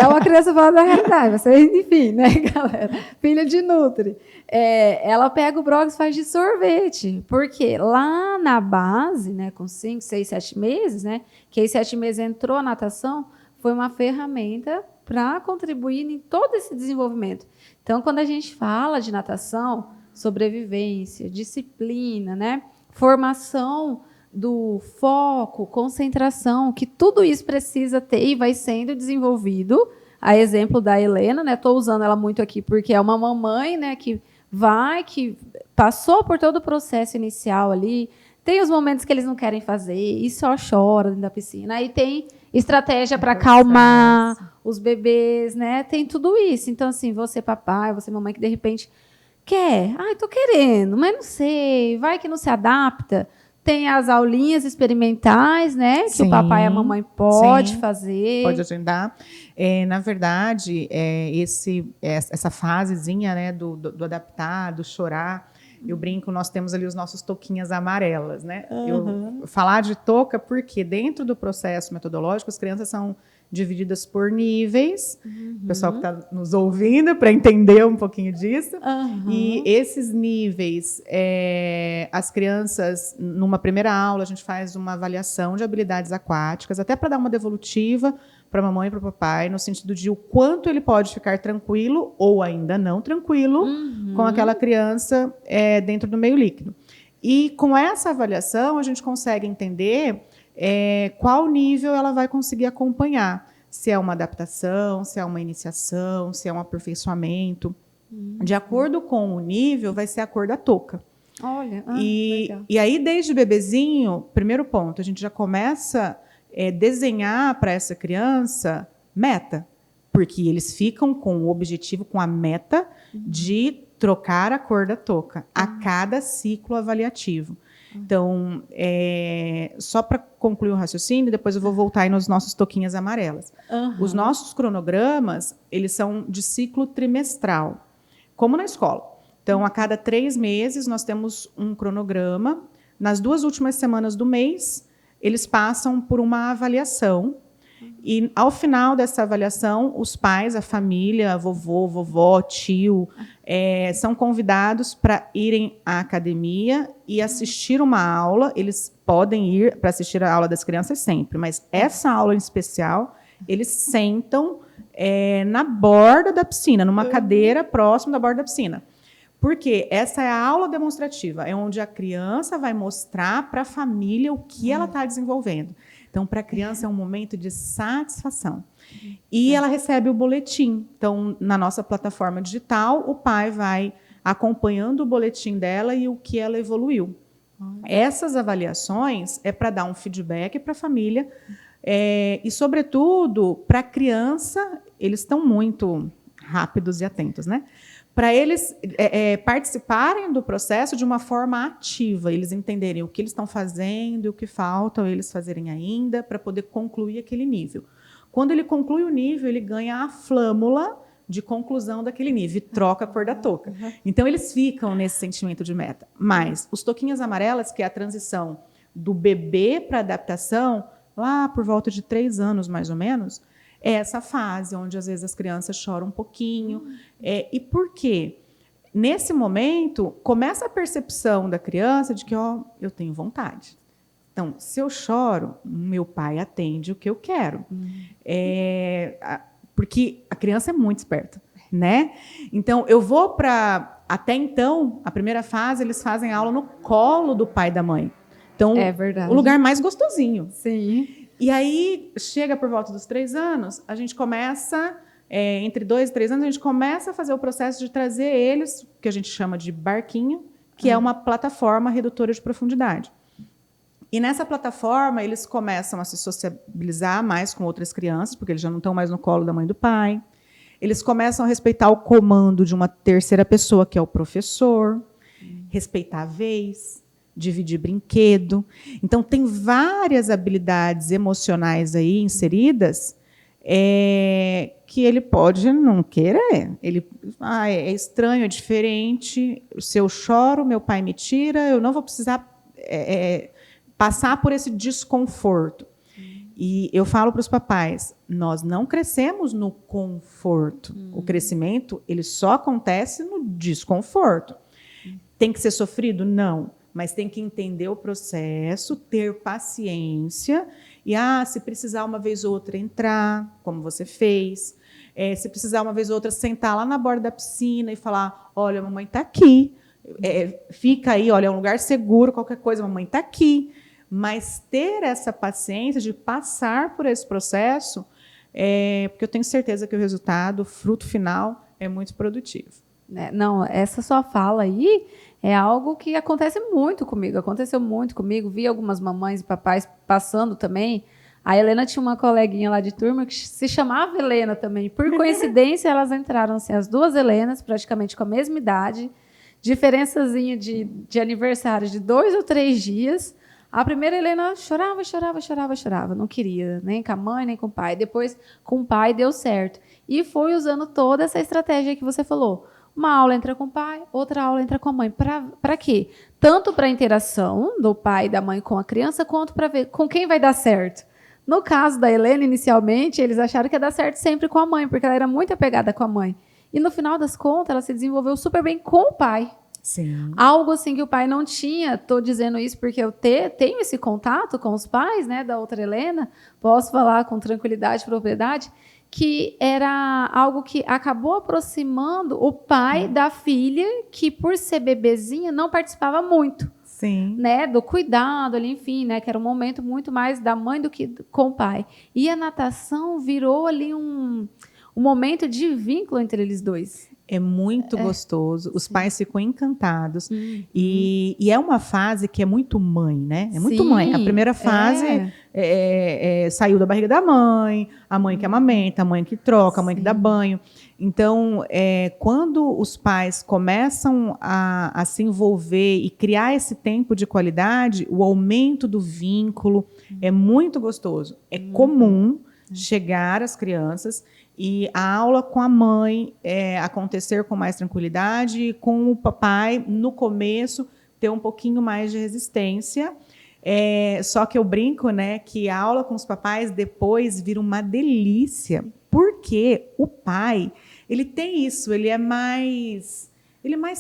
é uma criança fora da realidade. Você, enfim, né, galera? Filha de Nutri. Ela pega o brócolis e faz de sorvete. Porque lá na base, né, com 5, 6, 7 meses, né, que aí 7 meses entrou a natação, foi uma ferramenta para contribuir em todo esse desenvolvimento. Então, quando a gente fala de natação, sobrevivência, disciplina, né, formação do foco, concentração, que tudo isso precisa ter e vai sendo desenvolvido. A exemplo da Helena, né, estou usando ela muito aqui porque é uma mamãe, né, que passou por todo o processo inicial ali. Tem os momentos que eles não querem fazer e só chora dentro da piscina. Aí tem estratégia para acalmar os bebês, né? Tem tudo isso. Então, assim, você papai, você mamãe que de repente quer. Estou querendo, mas não sei. Vai que não se adapta. Tem as aulinhas experimentais, né? Que o papai e a mamãe pode fazer. Pode agendar. Na verdade, essa fasezinha, né, do adaptar, do chorar, eu brinco, nós temos ali os nossos toquinhas amarelas, né? Eu falar de toca porque dentro do processo metodológico as crianças são divididas por níveis. O pessoal que está nos ouvindo para entender um pouquinho disso. E esses níveis, as crianças, numa primeira aula, a gente faz uma avaliação de habilidades aquáticas, até para dar uma devolutiva para a mamãe e para o papai, no sentido de o quanto ele pode ficar tranquilo ou ainda não tranquilo com aquela criança dentro do meio líquido. E com essa avaliação, a gente consegue entender qual nível ela vai conseguir acompanhar. Se é uma adaptação, se é uma iniciação, se é um aperfeiçoamento. De acordo com o nível, vai ser a cor da touca. Olha, e aí, desde bebezinho, primeiro ponto, a gente já começa desenhar para essa criança meta, porque eles ficam com o objetivo, com a meta de trocar a cor da touca a cada ciclo avaliativo. Então, só para concluir o raciocínio, depois eu vou voltar aí nos nossos toquinhas amarelas. Os nossos cronogramas, eles são de ciclo trimestral, como na escola. Então, a cada 3 meses, nós temos um cronograma. Nas 2 últimas semanas do mês, eles passam por uma avaliação. E, ao final dessa avaliação, os pais, a família, vovô, vovó, tio, são convidados para irem à academia e assistir uma aula. Eles podem ir para assistir a aula das crianças sempre, mas essa aula em especial, eles sentam na borda da piscina, numa cadeira próxima da borda da piscina. Porque essa é a aula demonstrativa, é onde a criança vai mostrar para a família o que ela está desenvolvendo. Então, para a criança é um momento de satisfação. E ela recebe o boletim. Então, na nossa plataforma digital, o pai vai acompanhando o boletim dela e o que ela evoluiu. Essas avaliações é para dar um feedback para a família e, sobretudo, para a criança, eles estão muito rápidos e atentos, né? Para eles participarem do processo de uma forma ativa, eles entenderem o que eles estão fazendo e o que falta eles fazerem ainda para poder concluir aquele nível. Quando ele conclui o nível, ele ganha a flâmula de conclusão daquele nível e troca a cor da touca. Então, eles ficam nesse sentimento de meta. Mas os toquinhas amarelas, que é a transição do bebê para a adaptação, lá por volta de 3 anos, mais ou menos, é essa fase onde, às vezes, as crianças choram um pouquinho. E por quê? Nesse momento, começa a percepção da criança de que eu tenho vontade. Então, se eu choro, meu pai atende o que eu quero. Porque a criança é muito esperta, né? Então, eu vou para... Até então, a primeira fase, eles fazem aula no colo do pai e da mãe. Então, é verdade. O lugar mais gostosinho. Sim. E aí, chega por volta dos 3 anos, a gente começa, entre 2 e 3 anos, a gente começa a fazer o processo de trazer eles, que a gente chama de barquinho, que é uma plataforma redutora de profundidade. E nessa plataforma, eles começam a se sociabilizar mais com outras crianças, porque eles já não estão mais no colo da mãe e do pai. Eles começam a respeitar o comando de uma terceira pessoa, que é o professor, respeitar a vez, dividir brinquedo. Então, tem várias habilidades emocionais aí inseridas que ele pode não querer. Ele, é estranho, é diferente. Se eu choro, meu pai me tira, eu não vou precisar passar por esse desconforto. E eu falo para os papais, nós não crescemos no conforto. O crescimento, ele só acontece no desconforto. Tem que ser sofrido? Não. Mas tem que entender o processo, ter paciência e, se precisar uma vez ou outra entrar, como você fez, se precisar uma vez ou outra sentar lá na borda da piscina e falar, olha, a mamãe está aqui, fica aí, olha, é um lugar seguro, qualquer coisa, a mamãe está aqui. Mas ter essa paciência de passar por esse processo, porque eu tenho certeza que o resultado, o fruto final, é muito produtivo. Não, essa sua fala aí é algo que acontece muito comigo. Aconteceu muito comigo. Vi algumas mamães e papais passando também. A Helena tinha uma coleguinha lá de turma que se chamava Helena também. Por coincidência, elas entraram assim, as 2 Helenas, praticamente com a mesma idade, diferençazinha de aniversário de 2 ou 3 dias. A primeira Helena chorava. Não queria, nem com a mãe, nem com o pai. Depois, com o pai, deu certo. E foi usando toda essa estratégia que você falou. Uma aula entra com o pai, outra aula entra com a mãe. Para quê? Tanto para a interação do pai e da mãe com a criança, quanto para ver com quem vai dar certo. No caso da Helena, inicialmente, eles acharam que ia dar certo sempre com a mãe, porque ela era muito apegada com a mãe. E, no final das contas, ela se desenvolveu super bem com o pai. Sim. Algo assim que o pai não tinha. Estou dizendo isso porque eu tenho esse contato com os pais, né, da outra Helena, posso falar com tranquilidade e propriedade, que era algo que acabou aproximando o pai da filha, que por ser bebezinha não participava muito. Sim. Né, do cuidado ali, enfim, né, que era um momento muito mais da mãe do que com o pai. E a natação virou ali um momento de vínculo entre eles dois. É muito gostoso, os pais ficam encantados. E é uma fase que é muito mãe, né? É muito mãe. A primeira fase saiu da barriga da mãe, a mãe que amamenta, a mãe que troca, a mãe que dá banho. Então, quando os pais começam a se envolver e criar esse tempo de qualidade, o aumento do vínculo é muito gostoso. É comum chegar às crianças e a aula com a mãe acontecer com mais tranquilidade e com o papai, no começo, ter um pouquinho mais de resistência. Só que eu brinco, né, que a aula com os papais depois vira uma delícia, porque o pai, ele tem isso, ele é mais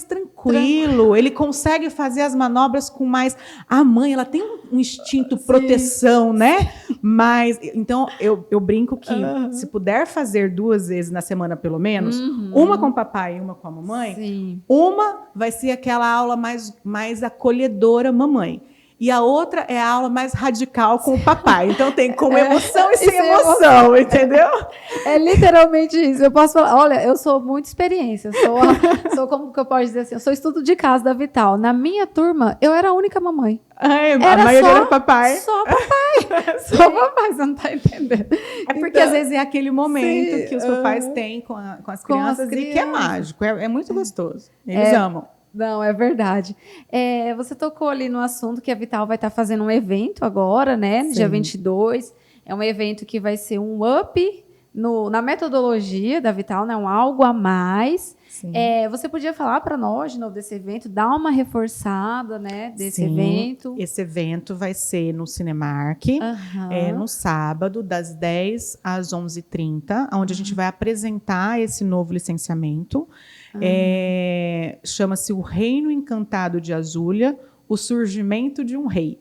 tranquilo, ele consegue fazer as manobras com mais... A mãe, ela tem um instinto proteção, né? Mas, então, eu brinco que se puder fazer 2 vezes na semana, pelo menos, uma com o papai e uma com a mamãe, uma vai ser aquela aula mais acolhedora mamãe. e a outra é a aula mais radical com o papai. Então tem com emoção e sem emoção, entendeu? É literalmente isso. Eu posso falar, olha, eu sou muita experiência, sou como que eu posso dizer assim, eu sou estudo de caso da Vital. Na minha turma, eu era a única mamãe. A maioria era papai. Só papai. Só papai, você não está entendendo. É porque às vezes é aquele momento que os papais têm com as crianças e que é mágico, é muito gostoso. Eles amam. Não, é verdade. Você tocou ali no assunto que a Vital vai estar fazendo um evento agora, né? No dia 22. É um evento que vai ser um up na metodologia da Vital, né? Um algo a mais. Você podia falar para nós de novo desse evento, dar uma reforçada, né, desse evento? Esse evento vai ser no Cinemark, no sábado, das 10 às 11h30, onde a gente vai apresentar esse novo licenciamento. Chama-se O Reino Encantado de Azulha, o surgimento de um rei.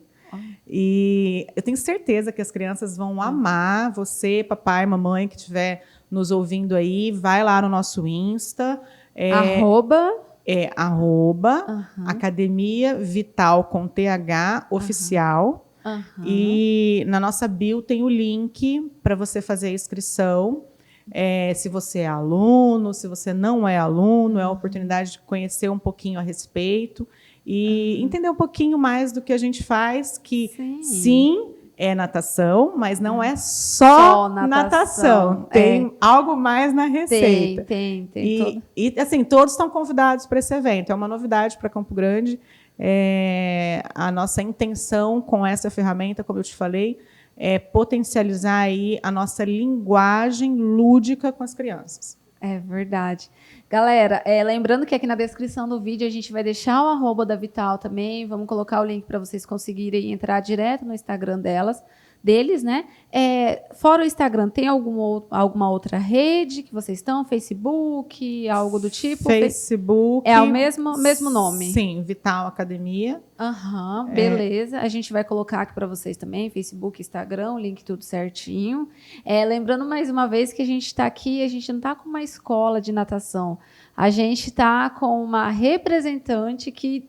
E eu tenho certeza que as crianças vão amar. Você, papai, mamãe, que estiver nos ouvindo aí, vai lá no nosso Insta. @ Academia Vital com TH oficial. E na nossa bio tem o link para você fazer a inscrição. Se você é aluno, se você não é aluno, é a oportunidade de conhecer um pouquinho a respeito e entender um pouquinho mais do que a gente faz, que sim é natação, mas não é só natação. Tem algo mais na receita. Tem. E assim, todos estão convidados para esse evento. É uma novidade para Campo Grande. A nossa intenção com essa ferramenta, como eu te falei, é potencializar aí a nossa linguagem lúdica com as crianças. É verdade. Galera, lembrando que aqui na descrição do vídeo a gente vai deixar o @ da Vital também. Vamos colocar o link para vocês conseguirem entrar direto no Instagram deles, né? Fora o Instagram, tem alguma outra rede que vocês estão? Facebook, algo do tipo? Facebook. É o mesmo nome? Sim, Vital Academia. Beleza. A gente vai colocar aqui para vocês também, Facebook, Instagram, o link tudo certinho. Lembrando mais uma vez que a gente está aqui, a gente não está com uma escola de natação. A gente está com uma representante que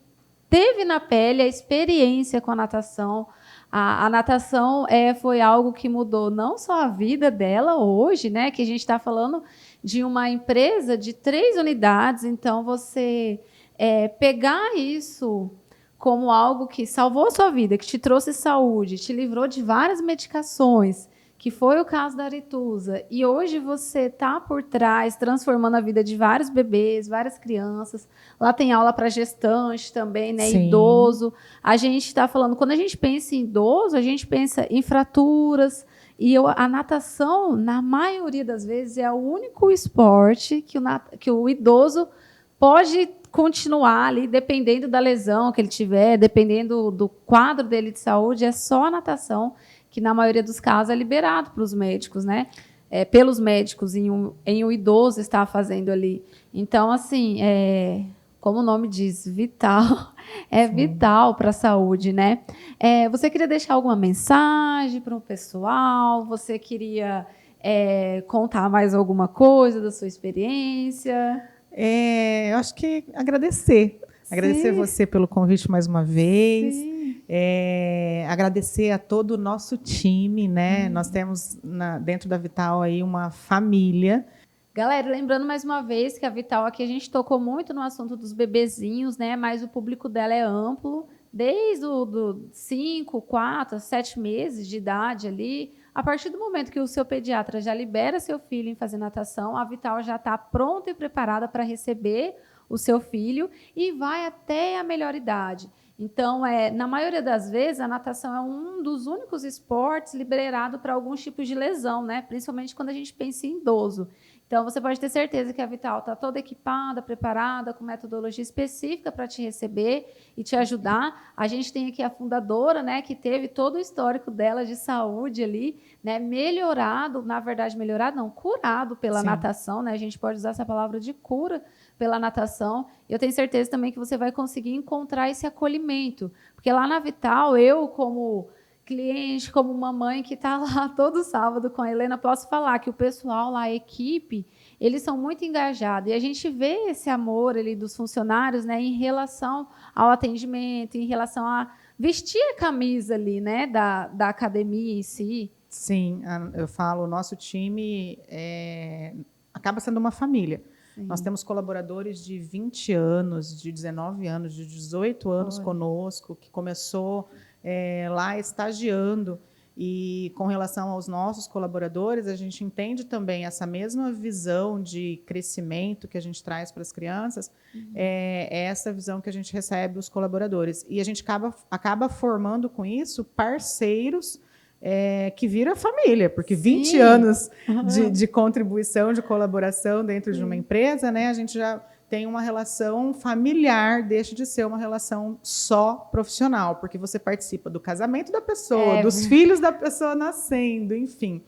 teve na pele a experiência com a natação. A natação foi algo que mudou não só a vida dela hoje, né? Que a gente está falando de uma empresa de 3 unidades. Então, você pegar isso como algo que salvou a sua vida, que te trouxe saúde, te livrou de várias medicações, que foi o caso da Aretusa, e hoje você está por trás, transformando a vida de vários bebês, várias crianças. Lá tem aula para gestante também, né? Idoso. A gente está falando, quando a gente pensa em idoso, a gente pensa em fraturas, e a natação, na maioria das vezes, é o único esporte que o idoso pode continuar ali, dependendo da lesão que ele tiver, dependendo do quadro dele de saúde, é só a natação que, na maioria dos casos, é liberado para os médicos, né? Pelos médicos, em um idoso estar fazendo ali. Então, assim, como o nome diz, vital, vital para a saúde, né? Você queria deixar alguma mensagem para o pessoal? Você queria contar mais alguma coisa da sua experiência? Eu acho que agradecer. Agradecer você pelo convite mais uma vez. Agradecer a todo o nosso time, né? Nós temos dentro da Vital aí uma família. Galera, lembrando mais uma vez que a Vital aqui a gente tocou muito no assunto dos bebezinhos, né? Mas o público dela é amplo, desde os 5, 4, 7 meses de idade ali. A partir do momento que o seu pediatra já libera seu filho em fazer natação, a Vital já está pronta e preparada para receber o seu filho e vai até a melhor idade. Então, na maioria das vezes, a natação é um dos únicos esportes liberado para alguns tipos de lesão, né? Principalmente quando a gente pensa em idoso. Então, você pode ter certeza que a Vital está toda equipada, preparada, com metodologia específica para te receber e te ajudar. A gente tem aqui a fundadora, né, que teve todo o histórico dela de saúde ali, né, melhorado, na verdade, melhorado não, curado pela natação, né? A gente pode usar essa palavra de cura pela natação. Eu tenho certeza também que você vai conseguir encontrar esse acolhimento. Porque lá na Vital, eu, como cliente, como mamãe que está lá todo sábado com a Helena, posso falar que o pessoal lá, a equipe, eles são muito engajados. E a gente vê esse amor ali dos funcionários, né, em relação ao atendimento, em relação a vestir a camisa ali, né, da academia em si. Sim, eu falo, o nosso time acaba sendo uma família. Sim. Nós temos colaboradores de 20 anos, de 19 anos, de 18 anos conosco, que começou lá estagiando. E com relação aos nossos colaboradores, a gente entende também essa mesma visão de crescimento que a gente traz para as crianças, é essa visão que a gente recebe dos colaboradores. E a gente acaba formando com isso parceiros que viram família, porque 20 anos de contribuição, de colaboração dentro de uma empresa, né, a gente já tem uma relação familiar, deixa de ser uma relação só profissional, porque você participa do casamento da pessoa, dos filhos da pessoa nascendo, enfim.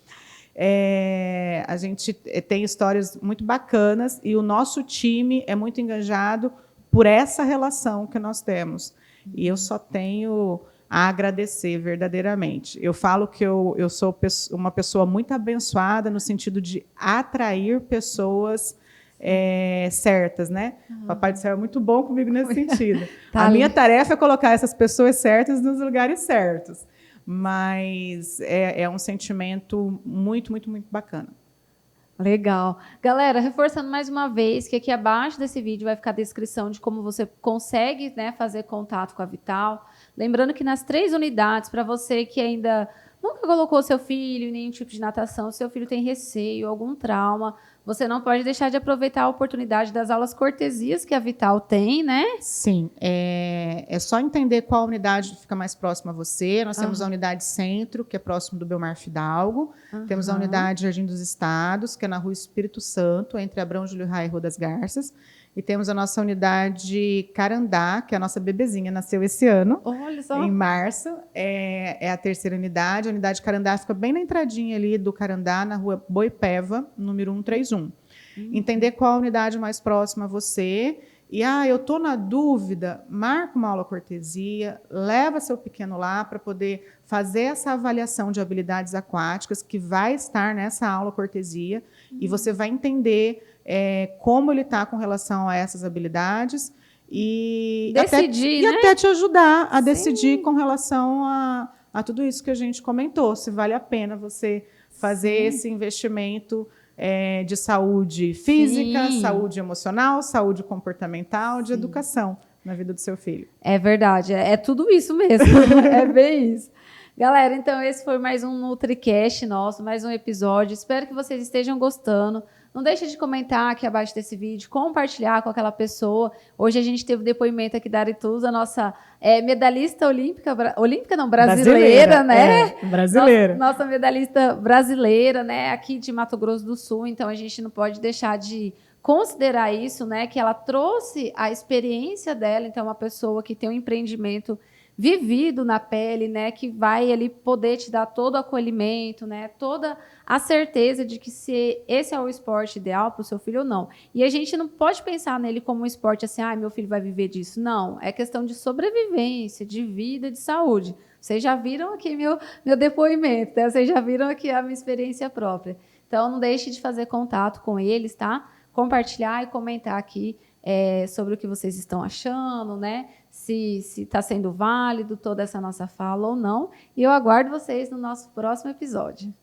A gente tem histórias muito bacanas e o nosso time é muito engajado por essa relação que nós temos. E eu só tenho a agradecer verdadeiramente. Eu falo que eu sou uma pessoa muito abençoada no sentido de atrair pessoas certas, né? Papai do Céu é muito bom comigo nesse sentido. A minha tarefa é colocar essas pessoas certas nos lugares certos. Mas é um sentimento muito, muito, muito bacana. Legal. Galera, reforçando mais uma vez que aqui abaixo desse vídeo vai ficar a descrição de como você consegue, né, fazer contato com a Vital. Lembrando que nas 3 unidades, para você que ainda nunca colocou seu filho em nenhum tipo de natação, seu filho tem receio, algum trauma, você não pode deixar de aproveitar a oportunidade das aulas cortesias que a Vital tem, né? Sim, é só entender qual unidade fica mais próxima a você. Nós temos a unidade Centro, que é próximo do Belmar Fidalgo. Temos a unidade Jardim dos Estados, que é na Rua Espírito Santo, entre Abrão Júlio Rai e Rua das Garças. E temos a nossa unidade Carandá, que é a nossa bebezinha, nasceu esse ano. Olha só. Em março. É a 3ª unidade. A unidade Carandá fica bem na entradinha ali do Carandá, na Rua Boipeva, número 131. Entender qual a unidade mais próxima a você. E, eu estou na dúvida, marca uma aula cortesia, leva seu pequeno lá para poder fazer essa avaliação de habilidades aquáticas, que vai estar nessa aula cortesia, e você vai entender como ele está com relação a essas habilidades e até te ajudar a decidir com relação a tudo isso que a gente comentou, se vale a pena você fazer esse investimento de saúde física, saúde emocional, saúde comportamental, de educação na vida do seu filho. É verdade, é tudo isso mesmo, é bem isso. Galera, então esse foi mais um NutriCast nosso, mais um episódio. Espero que vocês estejam gostando. Não deixe de comentar aqui abaixo desse vídeo, compartilhar com aquela pessoa. Hoje a gente teve o depoimento aqui da Arituza, a nossa medalhista brasileira, né? Brasileira. Nossa medalhista brasileira, né? Aqui de Mato Grosso do Sul. Então a gente não pode deixar de considerar isso, né? Que ela trouxe a experiência dela. Então, uma pessoa que tem um empreendimento vivido na pele, né, que vai ali poder te dar todo o acolhimento, né, toda a certeza de que se esse é o esporte ideal para o seu filho ou não. E a gente não pode pensar nele como um esporte assim, meu filho vai viver disso. Não, é questão de sobrevivência, de vida, de saúde. Vocês já viram aqui meu depoimento, né? Vocês já viram aqui a minha experiência própria. Então, não deixe de fazer contato com eles, tá? Compartilhar e comentar aqui sobre o que vocês estão achando, né? Se está sendo válido toda essa nossa fala ou não. E eu aguardo vocês no nosso próximo episódio.